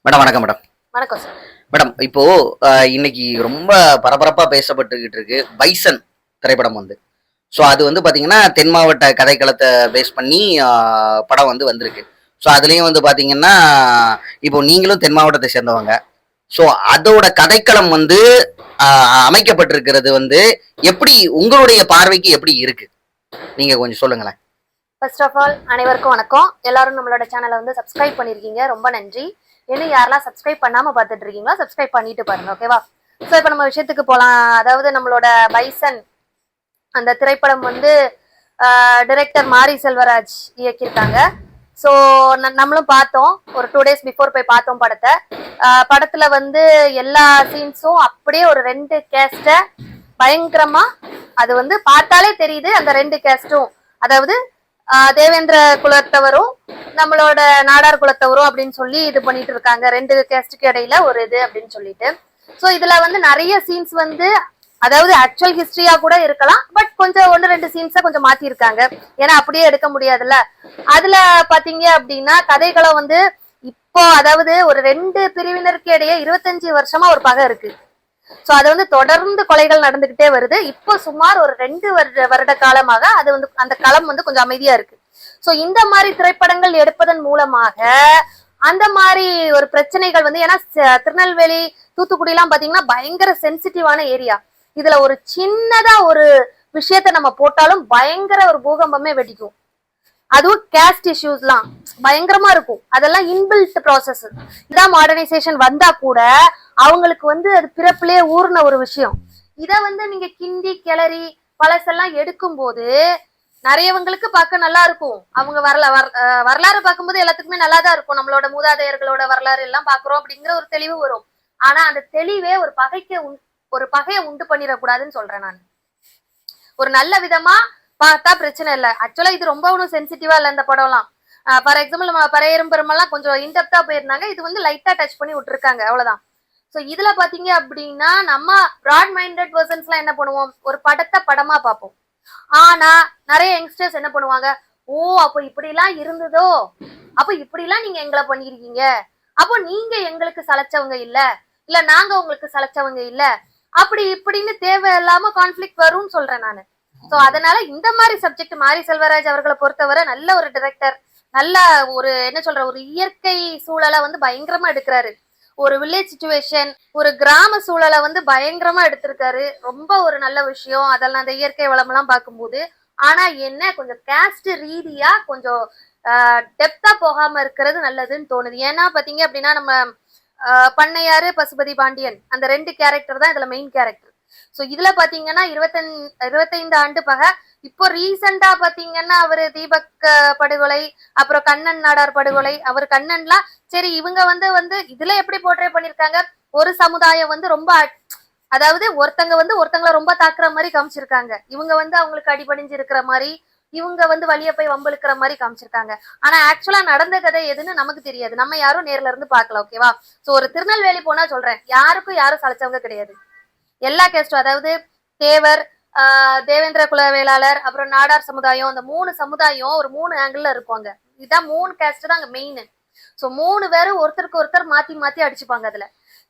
Madam வணக்கம் madam. வணக்கம் sir. Madam இப்போ இன்னைக்கு ரொம்ப பரபரப்பா பேசப்பட்டுக்கிட்டு இருக்கு பைசன் திரைப்படம் வந்து. ஸோ அது வந்து பாத்தீங்கன்னா தென் மாவட்ட கதைக்களத்தை பேஸ் பண்ணி படம் வந்து வந்திருக்கு. ஸோ அதுலேயும் வந்து பாத்தீங்கன்னா இப்போ நீங்களும் தென் மாவட்டத்தை சேர்ந்தவங்க. ஸோ அதோட கதைக்களம் வந்து அமைக்கப்பட்டிருக்கிறது வந்து எப்படி உங்களுடைய பார்வைக்கு எப்படி இருக்கு நீங்க கொஞ்சம் சொல்லுங்களேன். ஃபர்ஸ்ட் ஆஃப் ஆல் அனைவருக்கும் வணக்கம். எல்லாரும் நம்மளோட சேனலை வந்து சப்ஸ்கிரைப் பண்ணியிருக்கீங்க, ரொம்ப நன்றி. இன்னும் யாரெல்லாம் சப்ஸ்கிரைப் பண்ணாம பார்த்துட்டு இருக்கீங்களா, சப்ஸ்கிரைப் பண்ணிட்டு பாருங்க, ஓகேவா? ஸோ இப்போ நம்ம விஷயத்துக்கு போகலாம். அதாவது நம்மளோட பைசன் அந்த திரைப்படம் வந்து டைரக்டர் மாரி செல்வராஜ் இயக்கியிருக்காங்க. ஸோ நம்மளும் பார்த்தோம், ஒரு 2 days பிஃபோர் போய் பார்த்தோம் படத்தை. படத்துல வந்து எல்லா சீன்ஸும் அப்படியே ஒரு 2 கேஸ்ட பயங்கரமா, அது வந்து பார்த்தாலே தெரியுது அந்த 2 கேஸ்டும், அதாவது தேவேந்திர குலத்தவரும் நம்மளோட நாடார் குலத்தவரும் அப்படின்னு சொல்லி இது பண்ணிட்டு இருக்காங்க. 2 கேஸ்டுக்கு இடையில ஒரு இது அப்படின்னு சொல்லிட்டு. ஸோ இதுல வந்து நிறைய சீன்ஸ் வந்து, அதாவது ஆக்சுவல் ஹிஸ்டரியா கூட இருக்கலாம், பட் கொஞ்சம் 1-2 சீன்ஸை கொஞ்சம் மாத்தி இருக்காங்க. ஏன்னா அப்படியே எடுக்க முடியாதுல்ல. அதுல பாத்தீங்க அப்படின்னா கதைகளும் வந்து இப்போ, அதாவது ஒரு 2 பிரிவினருக்கு இடையே 25 வருஷமா ஒரு பகை இருக்கு. சோ அது வந்து தொடர்ந்து கொலைகள் நடந்துகிட்டே வருது. இப்போ சுமார் ஒரு 2 வருட காலமாக அது வந்து அந்த களம் வந்து கொஞ்சம் அமைதியா இருக்கு. சோ இந்த மாதிரி திரைப்படங்கள் எடுப்பதன் மூலமாக அந்த மாதிரி ஒரு பிரச்சனைகள் வந்து, ஏன்னா திருநெல்வேலி தூத்துக்குடி எல்லாம் பாத்தீங்கன்னா பயங்கர சென்சிட்டிவான ஏரியா. இதுல ஒரு சின்னதா ஒரு விஷயத்த நம்ம போட்டாலும் பயங்கர ஒரு பூகம்பமே வெடிக்கும். அதுவும் கேஸ்ட் இஷ்யூஸ்லாம் பயங்கரமா இருக்கும். அதெல்லாம் இன்பில்ட் ப்ராசஸ். இதான் மாடர்னைசேஷன் வந்தா கூட அவங்களுக்கு வந்து அது பிறப்பிலே ஊர்ன ஒரு விஷயம். இத வந்து நீங்க கிண்டி கிளறி பழசெல்லாம் எடுக்கும் போது நிறையவங்களுக்கு பார்க்க நல்லா இருக்கும். அவங்க வரலாறு பார்க்கும்போது எல்லாத்துக்குமே நல்லா தான் இருக்கும். நம்மளோட மூதாதையர்களோட வரலாறு எல்லாம் பாக்குறோம் அப்படிங்கிற ஒரு தெளிவு வரும். ஆனா அந்த தெளிவே ஒரு பகையை உண்டு பண்ணிடக்கூடாதுன்னு சொல்றேன் நான். ஒரு நல்ல விதமா பார்த்தா பிரச்சனை இல்லை. ஆக்சுவலா இது ரொம்ப ஒன்றும் சென்சிட்டிவா இல்லை இந்த படம்லாம். ஃபார் எக்ஸாம்பிள் நம்ம பரையரும் பெருமெல்லாம் கொஞ்சம் இன்டெப்தா போயிருந்தாங்க, இது வந்து லைட்டா டச் பண்ணி விட்டுருக்காங்க, அவ்வளவுதான். ஸோ இதுல பாத்தீங்க அப்படின்னா நம்ம ப்ராட் மைண்டட் பர்சன்ஸ்லாம் என்ன பண்ணுவோம், ஒரு படத்தை படமா பார்ப்போம். ஆனா நிறைய யங்ஸ்டர்ஸ் என்ன பண்ணுவாங்க, ஓ அப்போ இப்படி எல்லாம் இருந்ததோ, அப்போ இப்படி எல்லாம் நீங்க எங்களை பண்ணிருக்கீங்க, அப்போ நீங்க எங்களுக்கு சளைச்சவங்க இல்ல நாங்க உங்களுக்கு சளைச்சவங்க இல்ல, அப்படி இப்படின்னு தேவையில்லாம கான்ஃபிளிக்ட் வரும்னு சொல்றேன் நானு. சோ அதனால இந்த மாதிரி சப்ஜெக்ட் மாரி செல்வராஜ் அவர்களை பொறுத்தவரை நல்ல ஒரு டைரக்டர், நல்ல ஒரு என்ன சொல்ற ஒரு இயற்கை சூழலை வந்து பயங்கரமா எடுக்கிறாரு. ஒரு வில்லேஜ் சிச்சுவேஷன், ஒரு கிராம சூழலை வந்து பயங்கரமா எடுத்திருக்காரு. ரொம்ப ஒரு நல்ல விஷயம் அதெல்லாம், அந்த இயற்கை வளம் எல்லாம் பார்க்கும்போது. ஆனா என்ன, கொஞ்சம் கேஸ்ட் ரீதியா கொஞ்சம் டெப்தா போகாம இருக்கிறது நல்லதுன்னு தோணுது. ஏன்னா பாத்தீங்க அப்படின்னா நம்ம பண்ணையாரு பசுபதி பாண்டியன் அந்த 2 கேரக்டர் தான் இதுல மெயின் கேரக்டர். சோ இதுல பாத்தீங்கன்னா 25 ஆண்டு பகை. இப்போ ரீசெண்டா பாத்தீங்கன்னா அவரு தீபக் படுகொலை, அப்புறம் கண்ணன் நாடார் படுகொலை. அவர் கண்ணன்லாம் சரி, இவங்க வந்து இதுல எப்படி போர்ட்ரே பண்ணிருக்காங்க, ஒரு சமுதாயம் வந்து ரொம்ப, அதாவது ஒருத்தங்க வந்து ஒருத்தங்களை ரொம்ப தாக்குற மாதிரி காமிச்சிருக்காங்க. இவங்க வந்து அவங்களுக்கு அடிபணிஞ்சு இருக்கிற மாதிரி, இவங்க வந்து வழிய போய் வம்பெழுக்கிற மாதிரி காமிச்சிருக்காங்க. ஆனா ஆக்சுவலா நடந்த கதை எதுன்னு நமக்கு தெரியாது, நம்ம யாரும் நேர்ல இருந்து பாக்கல, ஓகேவா? சோ ஒரு திருநெல்வேலி போனா சொல்றேன், யாருக்கும் யாரும் சளைச்சவங்க கிடையாது. எல்லா கேஸ்டும், அதாவது தேவர், தேவேந்திர குல வேளாளர், அப்புறம் நாடார் சமுதாயம், அந்த 3 சமுதாயம் ஒரு 3 ஆங்கிள் இருப்பாங்க. இதுதான் 3 கேஸ்ட் தான் அங்க மெயின். சோ 3 பேரும் ஒருத்தருக்கு ஒருத்தர் மாத்தி மாத்தி அடிச்சுப்பாங்க.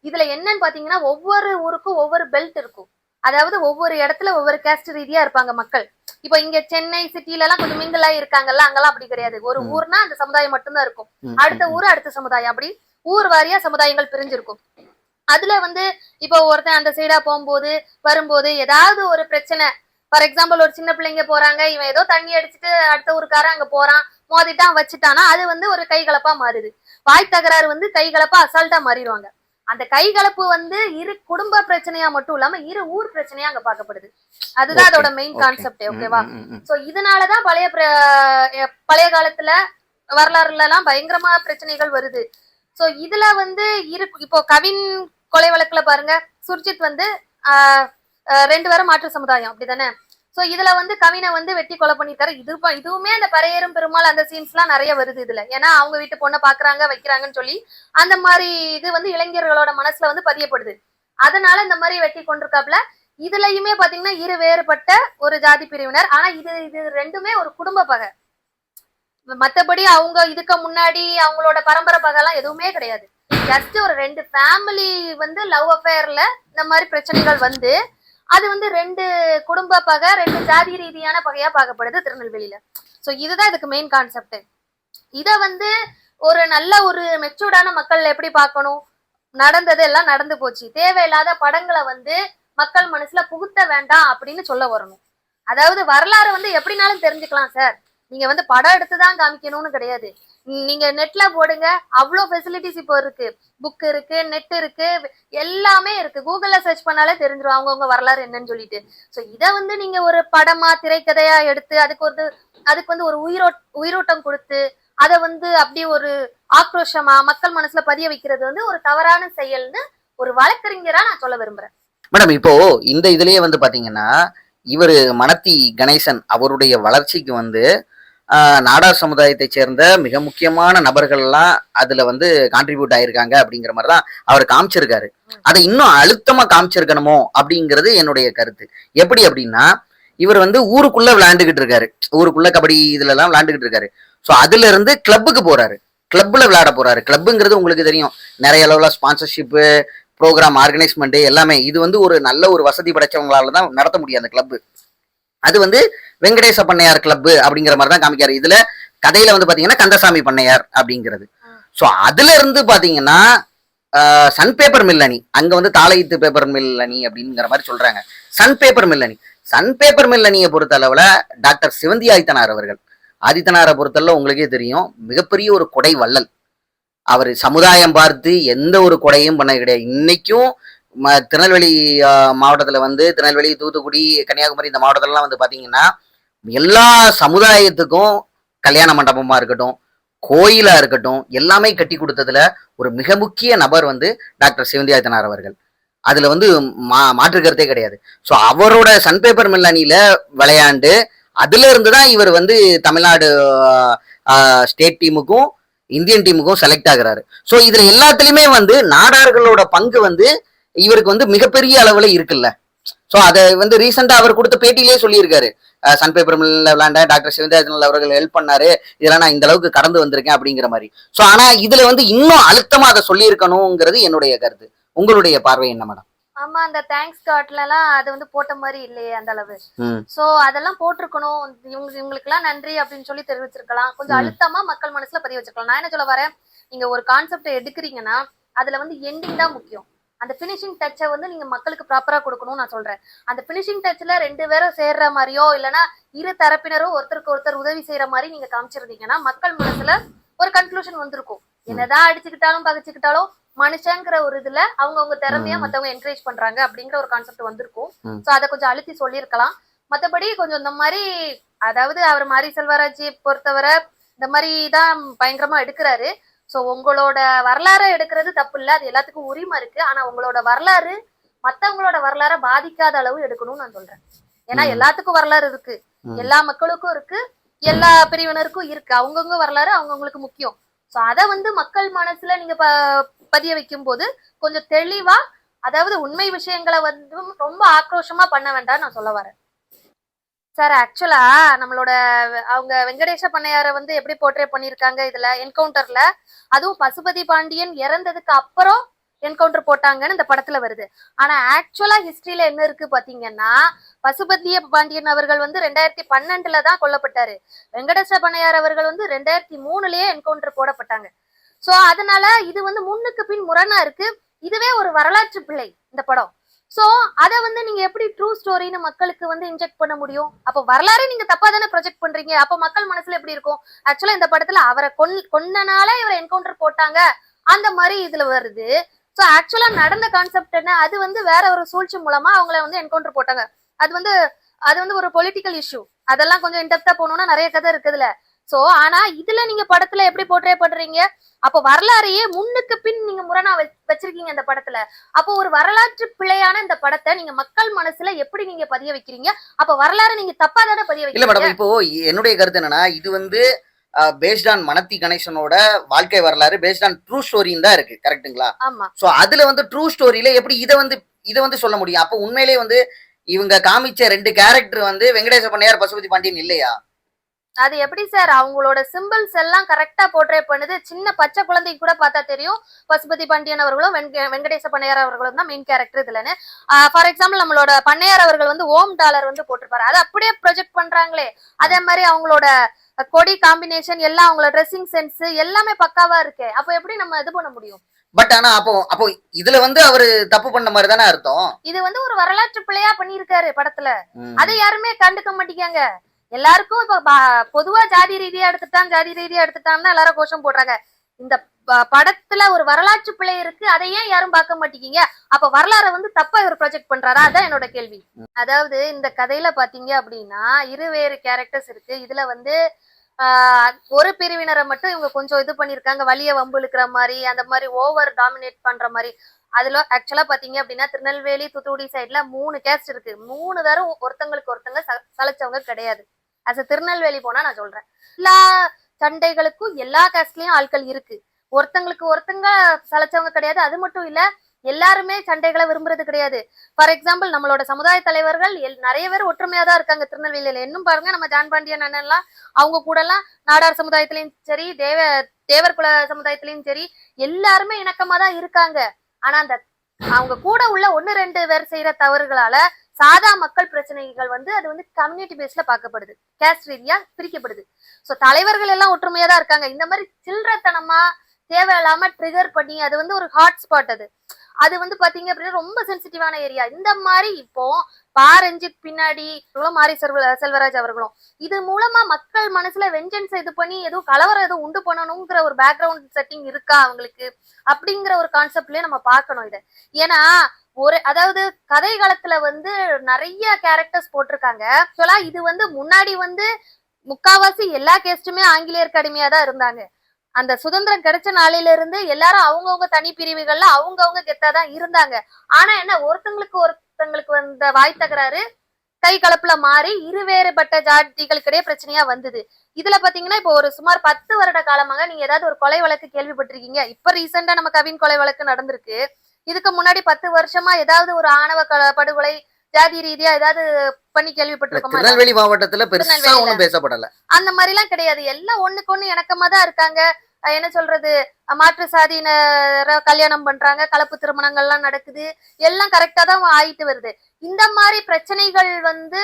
இதுல என்னன்னு பாத்தீங்கன்னா ஒவ்வொரு ஊருக்கும் ஒவ்வொரு பெல்ட் இருக்கும். அதாவது ஒவ்வொரு இடத்துல ஒவ்வொரு கேஸ்ட் ரீதியா இருப்பாங்க மக்கள். இப்போ இங்க சென்னை சிட்டில எல்லாம் கொஞ்சம் மிங்கிளா இருக்காங்கல்ல, அங்கெல்லாம் அப்படி கிடையாது. ஒரு ஊர்னா அந்த சமுதாயம் மட்டும்தான் இருக்கும். அடுத்த ஊரு அடுத்த சமுதாயம், அப்படி ஊர் வாரியா சமுதாயங்கள் பிரிஞ்சிருக்கும். அதுல வந்து இப்போ ஒருத்தன் அந்த சைடா போகும்போது வரும்போது ஏதாவது ஒரு பிரச்சனை, ஃபார் எக்ஸாம்பிள் ஒரு சின்ன பிள்ளைங்க போறாங்க, இவன் ஏதோ தண்ணி அடிச்சுட்டு அடுத்த ஊருக்காரன் அங்க போறான், மோதிட்டான் வச்சுட்டானா அது வந்து ஒரு கைகலப்பா மாறுது. வாய் தகராறு வந்து கைகலப்பா அசால்ட்டா மாறிடுவாங்க. அந்த கைகலப்பு வந்து இரு குடும்ப பிரச்சனையா மட்டும் இல்லாம இரு ஊர் பிரச்சனையா அங்க பார்க்கப்படுது. அதுதான் அதோட மெயின் கான்செப்ட், ஓகேவா? சோ இதனாலதான் பழைய காலத்துல வரலாறுல எல்லாம் பயங்கரமா பிரச்சனைகள் வருது. சோ இதுல வந்து இப்போ கவின் கொலை வழக்குல பாருங்க, சுர்ஜித் வந்து 2 பேரும் மாற்று சமுதாயம், அப்படிதானே? சோ இதுல வந்து கவினை வந்து வெட்டி கொலை பண்ணிருக்காரு. இதுவுமே அந்த பரையரும் பெருமாள் அந்த சீன்ஸ் எல்லாம் நிறைய வருது இதுல. ஏன்னா அவங்க வீட்டு பொண்ணை பாக்குறாங்க வைக்கிறாங்கன்னு சொல்லி அந்த மாதிரி இது வந்து இளைஞர்களோட மனசுல வந்து பதியப்படுது. அதனால இந்த மாதிரி வெட்டி கொண்டிருக்காப்ல. இதுலயுமே பாத்தீங்கன்னா இரு வேறுபட்ட ஒரு ஜாதி பிரிவினர். ஆனா இது ரெண்டுமே ஒரு குடும்ப பகை. மத்தபடி அவங்க இதுக்கு முன்னாடி அவங்களோட பரம்பரை பகை எல்லாம் எதுவுமே கிடையாது. ஜஸ்ட் ஒரு 2 ஃபேமிலி வந்து லவ் அஃபேர்ல இந்த மாதிரி பிரச்சனைகள் வந்து அது வந்து 2 குடும்ப பகை 2 ஜாதி ரீதியான பகையா பார்க்கப்படுது திருநெல்வேலியில. சோ இதுதான் இதுக்கு மெயின் கான்செப்ட். இத வந்து ஒரு நல்ல ஒரு மெச்சூர்டான மக்கள் எப்படி பார்க்கணும், நடந்தது எல்லாம் நடந்து போச்சு, தேவையில்லாத படங்களை வந்து மக்கள் மனசுல புகுத்த வேண்டாம் அப்படின்னு சொல்ல வரணும். அதாவது வரலாறு வந்து எப்படினாலும் தெரிஞ்சுக்கலாம் சார், நீங்க வந்து படம் எடுத்துதான் காமிக்கணும்னு கிடையாது. நீங்க நெட்ல போடுங்க, அவ்வளோ ஃபெசிலிட்டிஸ் இப்போ இருக்கு, புக் இருக்கு, நெட் இருக்கு, எல்லாமே இருக்கு. கூகுள்ல சர்ச் பண்ணாலே தெரிஞ்சிடும் அவங்கவுங்க வரலாறு என்னன்னு சொல்லிட்டு. ஸோ இதை வந்து நீங்க ஒரு படமா திரைக்கதையா எடுத்து அதுக்கு வந்து ஒரு உயிரோட்டம் கொடுத்து அதை வந்து அப்படி ஒரு ஆக்ரோஷமா மக்கள் மனசுல பதிய வைக்கிறது வந்து ஒரு தவறான செயல்னு ஒரு வழக்கறிஞரா நான் சொல்ல விரும்புறேன். மேடம் இப்போ இந்த இதுலயே வந்து பாத்தீங்கன்னா இவர் மனத்தி கணேசன் அவருடைய வளர்ச்சிக்கு வந்து நாடார் சமுதாயத்தை சேர்ந்த மிக முக்கியமான நபர்கள்லாம் அதுல வந்து கான்ட்ரிபியூட் ஆயிருக்காங்க அப்படிங்கிற மாதிரிதான் அவர் காமிச்சிருக்காரு. அதை இன்னும் அழுத்தமா காமிச்சிருக்கணுமோ அப்படிங்கிறது என்னுடைய கருத்து. எப்படி அப்படின்னா இவர் வந்து ஊருக்குள்ள விளையாண்டுகிட்டு இருக்காரு, ஊருக்குள்ள கபடி இதுல எல்லாம் விளையாண்டுகிட்டு இருக்காரு. ஸோ அதுல இருந்து கிளப்புக்கு போறாரு, கிளப்ல விளையாட போறாரு. கிளப்புங்கிறது உங்களுக்கு தெரியும், நிறைய அளவுல ஸ்பான்சர்ஷிப்பு, ப்ரோக்ராம் ஆர்கனைஸ்மெண்ட் எல்லாமே. இது வந்து ஒரு நல்ல ஒரு வசதி படைச்சவங்களால தான் நடத்த முடியும் அந்த கிளப்பு. அது வந்து வெங்கடேச பண்ணையார் கிளப் அப்படிங்கிற மாதிரி தான் காமிக்காரு. இதுல கதையில வந்து பாத்தீங்கன்னா கந்தசாமி பண்ணையார் அப்படிங்கிறது. ஸோ அதுல இருந்து பாத்தீங்கன்னா சன் பேப்பர் மில் அணி, அங்க வந்து தாளையத்து பேப்பர் மில் அணி அப்படிங்கிற மாதிரி சொல்றாங்க. சன் பேப்பர் மில் அணி, சன் பேப்பர் மில் அணியை பொறுத்த அளவுல டாக்டர் சிவந்தி ஆதித்தனார் அவர்கள், ஆதித்தனாரை பொறுத்தளவு உங்களுக்கே தெரியும், மிகப்பெரிய ஒரு கொடை வள்ளல். அவர் சமுதாயம் பார்த்து எந்த ஒரு கொடையும் பண்ண கிடையாது. இன்னைக்கும் திருநெல்வேலி மாவட்டத்துல வந்து திருநெல்வேலி, தூத்துக்குடி, கன்னியாகுமரி இந்த மாவட்டத்திலலாம் வந்து பாத்தீங்கன்னா எல்லா சமுதாயத்துக்கும் கல்யாண மண்டபமா இருக்கட்டும், கோயிலா இருக்கட்டும், எல்லாமே கட்டி கொடுத்ததுல ஒரு மிக முக்கிய நபர் வந்து டாக்டர் சிவந்தி ஆதித்தனார் அவர்கள். அதுல வந்து மாற்று கருத்தே கிடையாது. ஸோ அவரோட சன் பேப்பர் மில் அணியில விளையாண்டு அதுல இருந்துதான் இவர் வந்து தமிழ்நாடு ஸ்டேட் டீமுக்கும் இந்தியன் டீமுக்கும் செலக்ட் ஆகுறாரு. ஸோ இதுல எல்லாத்துலயுமே வந்து நாடார்களோட பங்கு வந்து இவருக்கு வந்து மிகப்பெரிய அளவுல இருக்குல்ல. ஸோ அதை வந்து ரீசெண்டா அவர் கொடுத்த பேட்டியிலே சொல்லியிருக்காரு, சன் பேப்பர் மில்ல விளையாண்ட டாக்டர் சிவந்தாயத்தன் அவர்கள் ஹெல்ப் பண்ணாரு, இதெல்லாம் நான் இந்த அளவுக்கு கடந்து வந்திருக்கேன் அப்படிங்கிற மாதிரி. ஸோ ஆனா இதுல வந்து இன்னும் அழுத்தமா அதை சொல்லியிருக்கணுங்கிறது என்னுடைய கருத்து. உங்களுடைய பார்வை என்ன மேடம்? ஆமா, அந்த தேங்க்ஸ் கார்ட்ல எல்லாம் அது வந்து போட்ட மாதிரி இல்லையே அந்த அளவு. சோ அதெல்லாம் போட்டிருக்கணும், இவங்களுக்கு எல்லாம் நன்றி அப்படின்னு சொல்லி தெரிவிச்சிருக்கலாம். கொஞ்சம் அழுத்தமா மக்கள் மனசுல பதிய வச்சிருக்கலாம். நான் என்ன சொல்ல வரேன், நீங்க ஒரு கான்செப்ட் எடுக்கிறீங்கன்னா அதுல வந்து எண்டிங் தான் முக்கியம். அந்த பினிஷிங் டச்சை வந்து நீங்க மக்களுக்கு ப்ராப்பரா கொடுக்கணும்னு நான் சொல்றேன். அந்த பினிஷிங் டச்ல 2 பேரும் சேர்ற மாதிரியோ இல்லைன்னா இரு தரப்பினரும் ஒருத்தருக்கு ஒருத்தர் உதவி செய்யற மாதிரி நீங்க காமிச்சிருந்தீங்கன்னா மக்கள் மனசுல ஒரு கன்க்ளூஷன் வந்திருக்கும். என்னதான் அடிச்சுக்கிட்டாலும் பகிச்சுக்கிட்டாலும் மனுஷங்கிற ஒரு இதுல அவங்கவுங்க திறமையா மத்தவங்க என்கரேஜ் பண்றாங்க அப்படிங்கிற ஒரு கான்செப்ட் வந்திருக்கும். சோ அதை கொஞ்சம் அழுத்தி சொல்லியிருக்கலாம். மத்தபடி கொஞ்சம் இந்த மாதிரி, அதாவது அவர் மாரி செல்வராஜ் பொறுத்தவரை இந்த மாதிரி தான் பயங்கரமா எடுக்கிறாரு. சோ உங்களோட வரலாறை எடுக்கிறது தப்பு இல்ல, அது எல்லாத்துக்கும் உரிமை இருக்கு. ஆனா உங்களோட வரலாறு மத்தவங்களோட வரலாறை பாதிக்காத அளவு எடுக்கணும்னு நான் சொல்றேன். ஏன்னா எல்லாத்துக்கும் வரலாறு இருக்கு, எல்லா மக்களுக்கும் இருக்கு, எல்லா பிரிவினருக்கும் இருக்கு. அவங்கவுங்க வரலாறு அவங்கவுங்களுக்கு முக்கியம். சோ அதை வந்து மக்கள் மனசுல நீங்க பதிய வைக்கும் போது கொஞ்சம் தெளிவா, அதாவது உண்மை விஷயங்களை வந்து ரொம்ப ஆக்ரோஷமா பண்ண வேண்டாம் நான் சொல்ல வரேன். சார் ஆக்சுவலா நம்மளோட அவங்க வெங்கடேச பண்ணையார வந்து எப்படி போர்ட்ரே பண்ணிருக்காங்க இதுல என்கவுண்டர்ல, அதுவும் பசுபதி பாண்டியன் இறந்ததுக்கு அப்புறம் என்கவுண்டர் போட்டாங்கன்னு இந்த படத்துல வருது. ஆனா ஆக்சுவலா ஹிஸ்டரியில என்ன இருக்கு பாத்தீங்கன்னா, பசுபதி பாண்டியன் அவர்கள் வந்து 2012 தான் கொல்லப்பட்டாரு. வெங்கடேச பண்ணையார் அவர்கள் வந்து 2003லயே என்கவுண்டர் போடப்பட்டாங்க. சோ அதனால இது வந்து முன்னுக்கு பின் முரணா இருக்கு. இதுவே ஒரு வரலாற்று பிழை இந்த படம். சோ அத வந்து நீங்க எப்படி ட்ரூ ஸ்டோரின்னு மக்களுக்கு வந்து இன்ஜெக்ட் பண்ண முடியும்? அப்போ வரலாறு நீங்க தப்பா தானே ப்ரொஜெக்ட் பண்றீங்க. அப்போ மக்கள் மனசுல எப்படி இருக்கும்? ஆக்சுவலா இந்த படத்துல அவரை கொன்னனால இவரை என்கவுண்டர் போட்டாங்க அந்த மாதிரி இதுல வருது. சோ ஆக்சுவலா நடந்த கான்செப்ட் என்ன, அது வந்து வேற ஒரு சூழ்ச்சி மூலமா அவங்கள வந்து என்கவுண்டர் போட்டாங்க. அது வந்து ஒரு பொலிட்டிக்கல் இஷ்யூ. அதெல்லாம் கொஞ்சம் இன்டெப்தா போகணும்னா நிறைய கதை இருக்குதுல. சோ ஆனா இதுல நீங்க படத்துல எப்படி போர்ட்ரே பண்றீங்க? அப்போ வரலாறையே முன்னுக்கு பின் நீங்க முரணா வச்சிருக்கீங்க இந்த படத்துல. அப்போ ஒரு வரலாற்று பிழையான இந்த படத்தை நீங்க மக்கள் மனசுல எப்படி நீங்க பதிய வைக்கிறீங்க? அப்ப வரலாறு நீங்க தப்பா தானே பதிய வைக்கிறீங்க. இல்ல மேடம், இப்போ என்னுடைய கருத்து என்னன்னா, இது வந்து பேஸ்ட் ஆன் மனத்தி கணேசனோட வாழ்க்கை வரலாறு, பேஸ்ட் ஆன் ட்ரூ ஸ்டோரின்னு தான் இருக்கு, கரெக்ட்டுங்களா? ஆமா. சோ அதுல வந்து ட்ரூ ஸ்டோரியில எப்படி இதை வந்து சொல்ல முடியும்? அப்போ உண்மையிலேயே வந்து இவங்க காமிச்ச 2 கேரக்டர் வந்து வெங்கடேச பண்ணையார், பசுபதி பாண்டியன் இல்லையா? அது எப்படி சார் அவங்களோட சிம்பிள்ஸ் எல்லாம் கரெக்டா போர்ட்ரே பண்ணுது. சின்ன பச்சை குழந்தைக்கு கூட பார்த்தா தெரியும் பசுபதி பாண்டியன் அவர்களும் வெங்கடேச பண்ணையார் அவர்களும் தான் மெயின் கேரக்டர் இதுலன்னு. ஃபார் எக்ஸாம்பிள் நம்மளோட பண்ணையார் அவர்கள் வந்து ஓம் டாலர் வந்து போட்டிருப்பாரு, அதை அப்படியே ப்ரொஜெக்ட் பண்றாங்களே. அதே மாதிரி அவங்களோட கொடி காம்பினேஷன் எல்லாம், அவங்களோட ட்ரெஸ்ஸிங் சென்ஸ் எல்லாமே பக்காவா இருக்கு. அப்ப எப்படி நம்ம இது பண்ண முடியும்? பட் ஆனா அப்போ இதுல வந்து அவரு தப்பு பண்ண மாதிரி தானே அர்த்தம். இது வந்து ஒரு வரலாற்று பிள்ளையா பண்ணிருக்காரு படத்துல. அதை யாருமே கண்டுக்க மாட்டேங்காங்க. எல்லாருக்கும் இப்ப பொதுவா ஜாதி ரீதியா எடுத்துட்டான்னு எல்லாரும் கோஷம் போடுறாங்க. இந்த படத்துல ஒரு வரலாற்று பிள்ளை இருக்கு, அதை ஏன் யாரும் பார்க்க மாட்டேங்க? அப்ப வரலாறை வந்து தப்பா இவர் ப்ரொஜெக்ட் பண்றாரா? அதான் என்னோட கேள்வி. அதாவது இந்த கதையில பாத்தீங்க அப்படின்னா இருவேறு கேரக்டர்ஸ் இருக்கு. இதுல வந்து ஒரு பிரிவினரை மட்டும் இவங்க கொஞ்சம் இது பண்ணிருக்காங்க, வலிய வம்பு இழுக்கிற மாதிரி, அந்த மாதிரி ஓவர் டாமினேட் பண்ற மாதிரி. அதுல ஆக்சுவலா பாத்தீங்க அப்படின்னா திருநெல்வேலி தூத்துக்குடி சைட்ல 3 கேஸ்ட் இருக்கு. 3 தரம் ஒருத்தங்களுக்கு ஒருத்தங்க சலைச்சவங்க கிடையாது. திருநெல்வேலி போனா நான் சொல்றேன், எல்லா சண்டைகளுக்கும் எல்லா கேஸ்ட்லயும் ஆட்கள் இருக்கு. ஒருத்தங்களுக்கு ஒருத்தங்க சலைச்சவங்க கிடையாது. அது மட்டும் இல்ல, எல்லாருமே சண்டைகளை விரும்புறது கிடையாது. ஃபார் எக்ஸாம்பிள் நம்மளோட சமுதாய தலைவர்கள் நிறைய பேர் ஒற்றுமையா தான் இருக்காங்க திருநெல்வேலியில. இன்னும் பாருங்க, நம்ம ஜான் பாண்டியன் அண்ணன் எல்லாம் அவங்க கூட எல்லாம் நாடார் சமுதாயத்திலயும் சரி, தேவர் குல சமுதாயத்திலயும் சரி, எல்லாருமே இணக்கமா தான் இருக்காங்க. ஆனா அந்த அவங்க கூட உள்ள 1-2 பேர் செய்யற தவறுகளால சாதா மக்கள் பிரச்சனைகள் வந்து அது வந்து கம்யூனிட்டி பேஸ்ல பார்க்கப்படுது, கேஸ்ட் ரீதியா பிரிக்கப்படுது. சோ தலைவர்கள் எல்லாம் ஒற்றுமையா தான் இருக்காங்க. இந்த மாதிரி சில்லறத்தனமா தேவையில்லாம ட்ரிகர் பண்ணி அது வந்து ஒரு ஹாட் ஸ்பாட். அது வந்து பாத்தீங்க அப்படின்னா ரொம்ப சென்சிட்டிவான ஏரியா. இந்த மாதிரி இப்போ பாரஞ்சித் பின்னாடி மாரி செல்வராஜ் அவர்களும் இது மூலமா மக்கள் மனசுல வெஞ்சன்ஸ் இது பண்ணி எதுவும் கலவரம் எதுவும் உண்டு பண்ணணுங்கிற ஒரு பேக்ரவுண்ட் செட்டிங் இருக்கா அவங்களுக்கு அப்படிங்கிற ஒரு கான்செப்ட்லயே நம்ம பார்க்கணும் இதை. ஏன்னா அதாவது கதை காலத்துல வந்து நிறைய கேரக்டர்ஸ் போட்டிருக்காங்க. இது வந்து முன்னாடி வந்து முக்காவாசி எல்லா கேஸ்டுமே ஆங்கிலேயருக்கு அடிமையா தான் இருந்தாங்க. அந்த சுதந்திரம் கிடைச்ச நாளையில இருந்து எல்லாரும் அவங்கவுங்க தனி பிரிவுகள்ல அவங்கவுங்க கெத்தாதான் இருந்தாங்க. ஆனா என்ன, ஒருத்தங்களுக்கு வந்த வாய் தகராறு கை கலப்புல மாறி இருவேறுபட்ட ஜாதிகளுக்கிடையே பிரச்சனையா வந்தது. இதுல பாத்தீங்கன்னா இப்போ ஒரு சுமார் 10 வருட காலமாக நீங்க ஏதாவது ஒரு கொலை வழக்கு கேள்விப்பட்டிருக்கீங்க? இப்ப ரீசெண்டா நம்ம கவின் கொலை வழக்கு நடந்திருக்கு. இதுக்கு முன்னாடி 10 வருஷமா ஏதாவது ஒரு ஆணவ படுகொலை ஜாதி ரீதியா ஏதாவது பண்ணி கேள்விப்பட்டிருக்கோமா? திருநெல்வேலி மாவட்டத்துல பெருசா ஒண்ணும் பேசப்படல. அந்த மாதிரி எல்லாம் கிடையாது. எல்லாம் ஒண்ணுக்கு ஒண்ணு இணக்கமா தான் இருக்காங்க. என்ன சொல்றது, மாற்று சாதியினரை கல்யாணம் பண்றாங்க, கலப்பு திருமணங்கள் எல்லாம் நடக்குது, எல்லாம் கரெக்டா தான் ஆயிட்டு வருது. இந்த மாதிரி பிரச்சனைகள் வந்து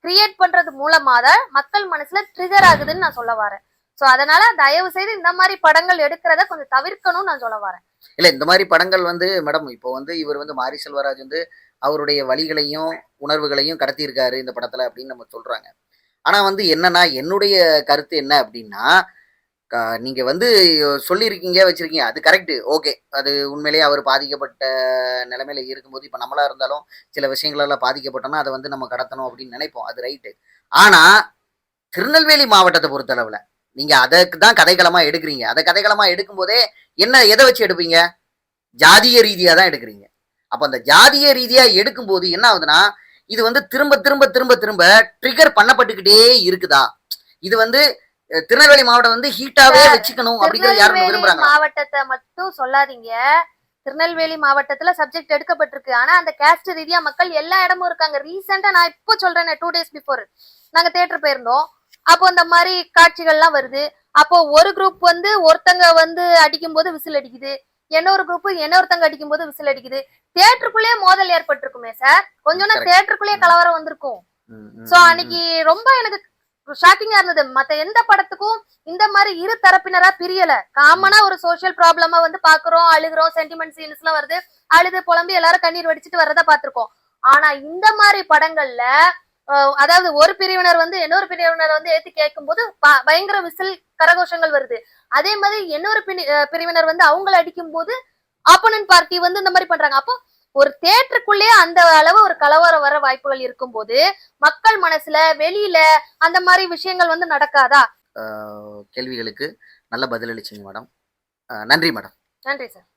கிரியேட் பண்றது மூலமா தான் மக்கள் மனசுல ட்ரிகர் ஆகுதுன்னு நான் சொல்ல வரேன். சோ அதனால தயவு செய்து இந்த மாதிரி படங்கள் எடுக்கிறத கொஞ்சம் தவிர்க்கணும்னு நான் சொல்ல வரேன். இல்ல, இந்த மாதிரி படங்கள் வந்து மேடம் இப்போ வந்து இவர் வந்து மாரி செல்வராஜ் வந்து அவருடைய வலிகளையும் உணர்வுகளையும் கடத்தியிருக்காரு இந்த படத்துல அப்படின்னு நம்ம சொல்றாங்க. ஆனா வந்து என்னன்னா, என்னுடைய கருத்து என்ன அப்படின்னா, நீங்க வந்து சொல்லியிருக்கீங்க வச்சிருக்கீங்க, அது கரெக்ட், ஓகே. அது உண்மையிலேயே அவர் பாதிக்கப்பட்ட நிலைமையில இருக்கும்போது இப்ப நம்மளா இருந்தாலும் சில விஷயங்களெல்லாம் பாதிக்கப்பட்டோம்னா அதை வந்து நம்ம கடத்தணும் அப்படின்னு நினைப்போம், அது ரைட்டு. ஆனா திருநெல்வேலி மாவட்டத்தை பொறுத்தளவுல நீங்க அதுக்கு தான் கதைக்களமா எடுக்கிறீங்க. அதை கதைக்களமா எடுக்கும் போதே எதை வச்சு எடுப்பீங்க? ஜாதிய ரீதியா தான் எடுக்கிறீங்க. அப்ப அந்த ஜாதிய ரீதியா எடுக்கும் போது என்ன ஆகுதுன்னா, இது வந்து திரும்ப திரும்ப திரும்ப திரும்ப ட்ரிகர் பண்ணப்பட்டுக்கிட்டே இருக்குதா? இது வந்து திருநெல்வேலி மாவட்டம் வந்து ஹீட்டாவே வச்சுக்கணும் அப்படிங்கறது யாரும் விரும்புறாங்க? மாவட்டத்தை மட்டும் சொல்லாதீங்க. திருநெல்வேலி மாவட்டத்துல சப்ஜெக்ட் எடுக்கப்பட்டிருக்கு. ஆனா அந்த கேஸ்ட் ரீதியா மக்கள் எல்லா இடமும் இருக்காங்க. ரீசெண்டா நான் இப்போ சொல்றேன், 2 days பிஃபோர் நாங்க தியேட்டர் போயிருந்தோம். அப்போ இந்த மாதிரி காட்சிகள்லாம் வருது. அப்போ ஒரு குரூப் வந்து ஒருத்தங்க வந்து அடிக்கும் போது விசில் அடிக்குது, இன்னொரு குரூப் இன்னொருத்தங்க அடிக்கும் போது விசில் அடிக்குது. தியேட்டருக்குள்ளேயே மோதல் ஏற்பட்டிருக்குமே சார், கொஞ்சம்னா தியேட்டருக்குள்ளேயே கலவரம் வந்திருக்கும். சோ அன்னைக்கு ரொம்ப எனக்கு ஷாக்கிங்கா இருந்தது. மத்த எந்த படத்துக்கும் இந்த மாதிரி இரு தரப்பினரா பிரியல. காமனா ஒரு சோசியல் ப்ராப்ளமா வந்து பாக்குறோம், அழுகுறோம், சென்டிமெண்ட் சீன்ஸ் எல்லாம் வருது, அழுது புலம்பி எல்லாரும் கண்ணீர் வடிச்சிட்டு வர்றதா பாத்திருக்கோம். ஆனா இந்த மாதிரி படங்கள்ல அதாவது ஒரு பிரிவினர் வந்து இன்னொரு பிரிவினர் வந்து ஏத்தி கேட்கும் போது பயங்கர விசில் கரகோஷங்கள் வருது. அதே மாதிரி இன்னொரு பிரிவினர் வந்து அவங்களை அடிக்கும் போது ஆப்போனன்ட் பார்ட்டி வந்து இந்த மாதிரி பண்றாங்க. அப்போ ஒரு தியேட்டருக்குள்ளேயே அந்த அளவு ஒரு கலவரம் வர வாய்ப்புகள் இருக்கும் போது மக்கள் மனசுல வெளியில அந்த மாதிரி விஷயங்கள் வந்து நடக்காதா? கேள்விகளுக்கு நல்ல பதிலளிச்சீங்க மேடம். நன்றி மேடம். நன்றி சார்.